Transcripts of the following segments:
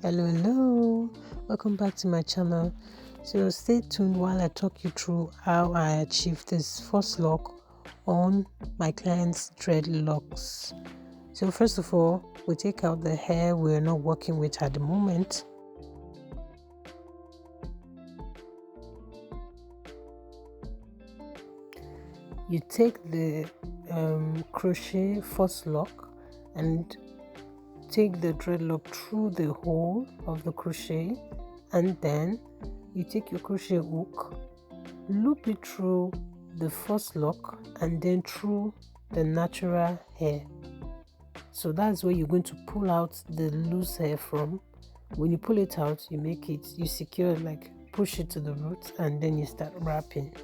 Hello, welcome back to my channel. So stay tuned while I talk you through how I achieved this first lock on my client's dreadlocks. So first of all, we take out the hair we're not working with at the moment. You take the crochet first lock and take the dreadlock through the hole of the crochet, and then you take your crochet hook, loop it through the first lock and then through the natural hair. So that's where you're going to pull out the loose hair from. When you pull it out, you secure, like push it to the roots, and then you start wrapping.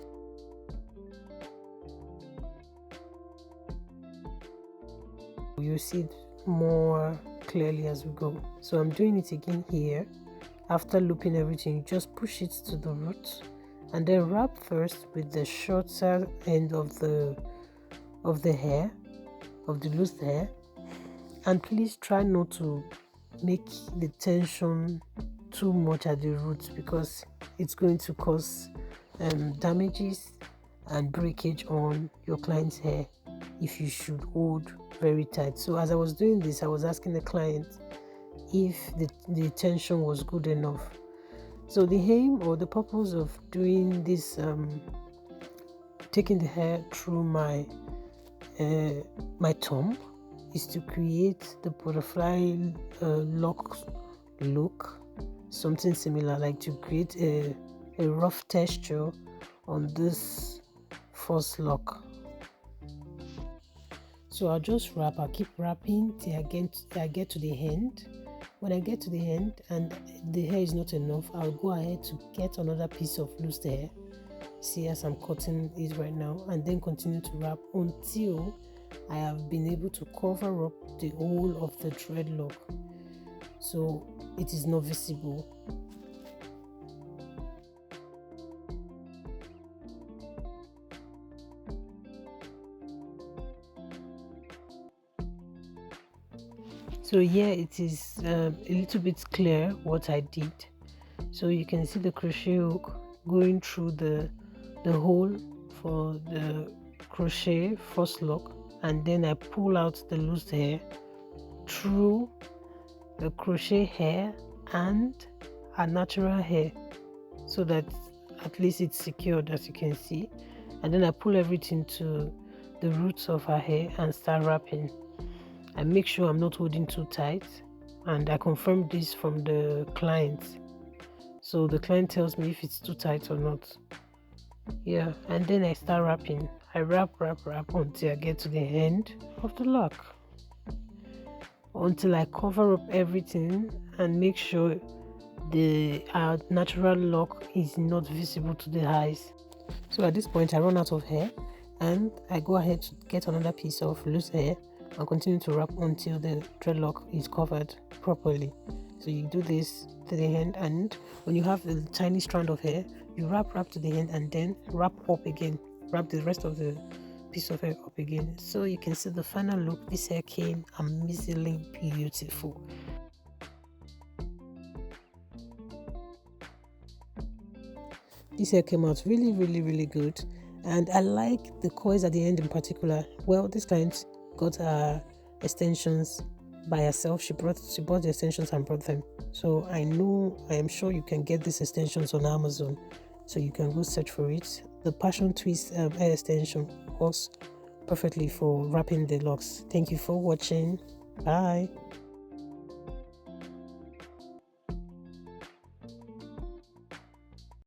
You'll see it more clearly as we go. So I'm doing it again here. After looping everything, you just push it to the roots and then wrap first with the shorter end of the hair, of the loose hair. And please try not to make the tension too much at the roots, because it's going to cause damages and breakage on your client's hair if you should hold very tight. So as I was doing this, I was asking the client if the tension was good enough. So the aim or the purpose of doing this, taking the hair through my thumb, is to create the butterfly lock look, something similar, like to create a rough texture on this first lock. So I'll just wrap. I'll keep wrapping till I get to the end. When I get to the end and the hair is not enough, I'll go ahead to get another piece of loose hair, see as I'm cutting it right now, and then continue to wrap until I have been able to cover up the whole of the dreadlock so it is not visible. So here it is a little bit clear what I did. So you can see the crochet hook going through the hole for the crochet first lock, and then I pull out the loose hair through the crochet hair and her natural hair, so that at least it's secured, as you can see. And then I pull everything to the roots of her hair and start wrapping. I make sure I'm not holding too tight, and I confirm this from the client. So the client tells me if it's too tight or not. Yeah, and then I start wrapping. I wrap until I get to the end of the lock, until I cover up everything and make sure the natural lock is not visible to the eyes. So at this point I run out of hair, and I go ahead to get another piece of loose hair and continue to wrap until the dreadlock is covered properly. So you do this to the end, and when you have a tiny strand of hair, you wrap to the end and then wrap up again, wrap the rest of the piece of hair up again. So you can see the final look. This hair came amazingly beautiful. This hair came out really good, and I like the coils at the end in particular. Well, this client got her extensions by herself. She bought the extensions and brought them. So I am sure you can get these extensions on Amazon, so you can go search for it. The passion twist hair extension works perfectly for wrapping the locks. Thank you for watching. Bye.